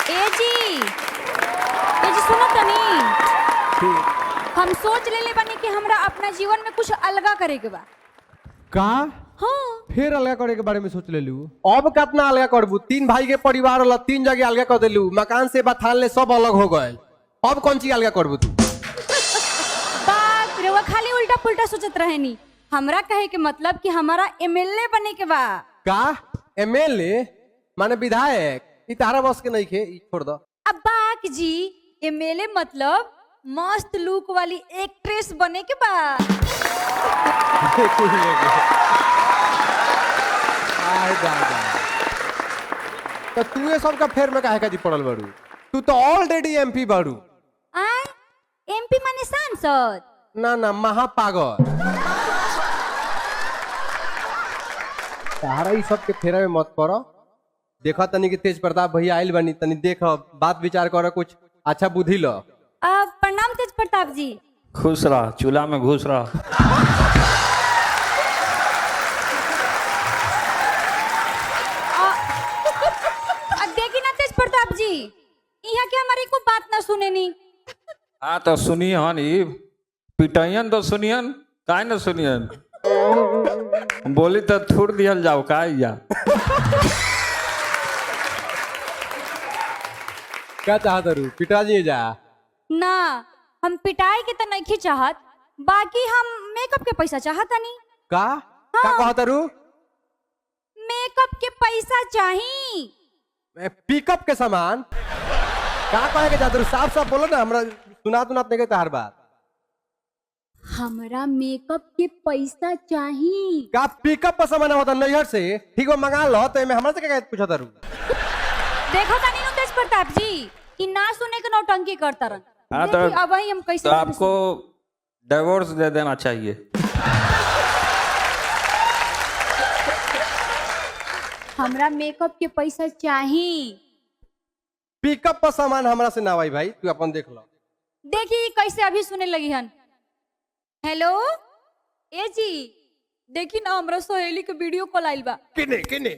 ए जी सुनो तनी। हम सोच ले बानी कि हमरा अपना जीवन में कुछ अलगा करे के बा। का हाँ फिर अलग करे के बारे में सोच ले लू। अब कितना अलग करबू? 3 भाई के परिवार वाला 3 जगह अलग कर दिलू, मकान से बथान ले सब अलग हो गए। अब कौन सी अलग करबू तू? बात रे वो खाली उल्टा पुल्टा सोचत रहेनी। हमरा कहे के मतलब कि हमारा एमएलए बने के बा। का एमएलए माने विधायक? ई तारा बस के नहीं खे, ई छोड़ दो। अब बाक जी एमएलए मतलब मस्त लुक वाली एक्ट्रेस बने के बा। आय दादा, तो तू ये सब का फेर में काहे का जी पड़ल बाड़ू? तू तो ऑलरेडी एमपी बाड़ू। आय एमपी माने सांसद? ना ना महापागल। तारा ई सब के फेरा में मत पड़ो। देखो तनी कि तेज प्रताप भैया आइल बानी, तनी देख बात विचार करो, कुछ अच्छा बुद्धि लो। प्रणाम तेज प्रताप जी। खुश रहा, चूल्हा में घुस रहा। अब देखी ना तेज प्रताप जी, यहाँ के हमारी को बात ना सुने नी। हाँ तो सुनिए हन, पिटाइयन तो सुनियन, काहे न सुनियन। बोली तो थूर दियल जाओ का या। क्या चाहत रू? पिताजी जा ना हम पिटाई के तो नहीं चाहत, बाकी हम मेकअप के पैसा चाहत नहीं। का का कहत रू? मेकअप के पैसा चाहिए। पिकअप के सामान का कहे के जात रू? साफ साफ बोलो ना, हमरा सुनात नहीं के तार बात। हमरा मेकअप के पैसा चाहिए। का पिकअप का सामान होता नैहर से? ठीक है मंगा लो, तो हमरा से क्या पूछत रू? देखो तानी नु तेज प्रताप जी कि ना सुने के नौटंकी करता रन। हाँ तो अब वही हम कैसे तो आपको डिवोर्स दे देना चाहिए। हमरा मेकअप के पैसा चाहिए। पिकअप का सामान हमरा से ना भाई, तू अपन देख लो। देखी कैसे अभी सुने लगी हन। हेलो ए जी, देखी ना हमरा सहेली के वीडियो कॉल आइल बा। किने किने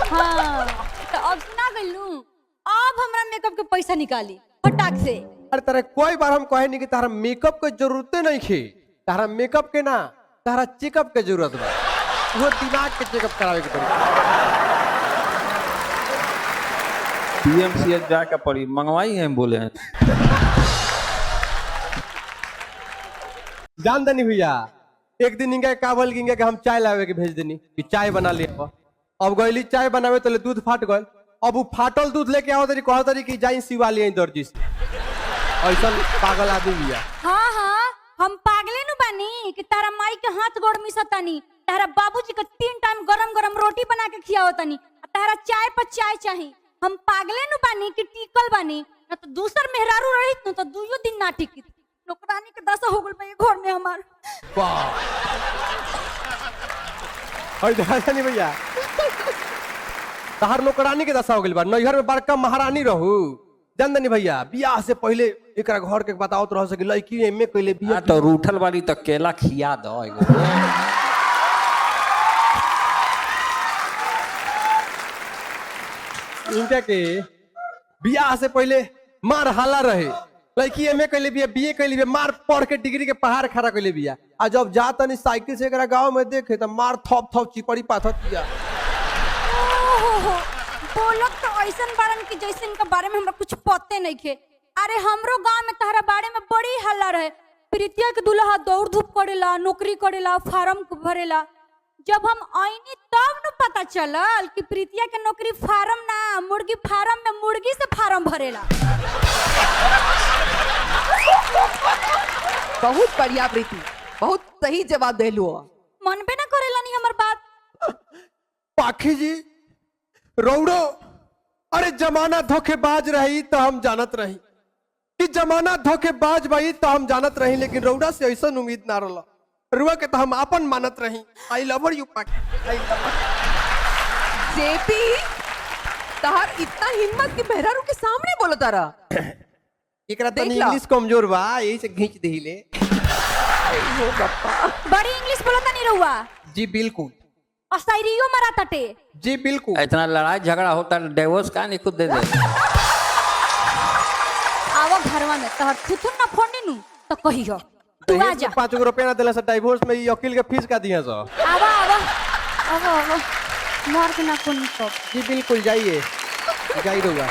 हाँ तो अब सुना गइलू। अब हमरा मेकअप के पैसा निकाली फटाक से। अरे तारा कोई बार हम कहे नहीं कि तारा मेकअप के जरूरते नहीं खे। तारा मेकअप के ना, तारा चेकअप के जरूरत बा। वो दिमाग के चेकअप करावे के पड़ी। पीएमसीएच जाके पड़ी, मंगवाई हैं बोले हैं। जान दनी भैया, एक दिन इनका काबल गिंगे के हम चाय लावे के भेज देनी कि चाय बना लिया। अब गईली चाय बनावे तो दूध फाट गल। अब वो फाटल दूध लेके आओ तरी कहो तरी कि जाई सिवा लिया दर्जी से। ऐसा पागल आदमी भैया। हाँ हाँ हम पागले नु बानी कि तारा माई के हाथ गोड़ मिसतानी, तारा बाबूजी के 3 टाइम गरम गरम रोटी बना के खियावतानी, तारा चाय पर चाय चाहिए। हम पागले नु बानी कि टिकल बानी, ना तो दूसर मेहरारू रहित न तो 2 दिन ना टिकी। नौकरानी के दशा हो गल बा ये घर में हमार। वाह नहीं भैया, तहार नौकरानी के दशा हो गई बा। नैहर में बड़का महारानी रहू। जान दनी भैया, बियाह से पहले एकरा घर के बताओ रह सके लड़की एमए कइले बियाह। तो रूठल वाली तो केला खिया दो। इनका के बियाह से पहले मार हाला रहे। लड़की एमए कइले बिया, बीए कइले बिया, मार पढ़ के डिग्री के पहाड़ खड़ा कइले बिया। आ जब जा तनी साइकिल से एकरा गांव में देखे त मार थप थप चिपड़ी पाथत बिया। बोलत तो ऐसन बारन की जैसे इनका बारे में हमरा कुछ पते नहीं खे। अरे हमरो गांव में तहरा बारे में बड़ी हल्ला रहे। प्रीतिया के दूल्हा दौड़ धूप करेला, नौकरी करेला, फार्म भरेला। जब हम आईनी तब न पता चलल कि प्रीतिया के नौकरी फार्म ना, मुर्गी फार्म में मुर्गी से फार्म भरेला। बहुत बढ़िया प्रीति, बहुत सही जवाब देलू। मन पे ना करेला नहीं हमर बात। पाखी जी रौड़ो, अरे जमाना धोखेबाज रही तो हम जानत रही कि जमाना धोखेबाज भाई तो हम जानत रही, लेकिन रौड़ा से ऐसा उम्मीद ना रहा। रुआ के तो हम अपन मानत रही। आई लव यू पाखी। जेपी तहार इतना हिम्मत कि मेहरारू के सामने बोलो तारा। एकरा तनी देख ला। इंग्लिश कमजोर बा, यही से खींच देहिले। बड़ी इंग्लिश बोलता नहीं रहुआ। जी बिल्कुल। असाइरियो मरा तटे। जी बिल्कुल। इतना लड़ाई झगड़ा होता है डिवोर्स का नहीं खुद दे दे। आवा घरवा में तहर थुथुन ना फोड़नी नु तो कहियो तू आ जा। 5 रुपया ना दिला से डाइवोर्स में ये वकील के फीस का दिया सो। आवा आवा आवा आवा मार के ना कोनी तो। जी बिल्कुल जाइए जाइए रहुआ।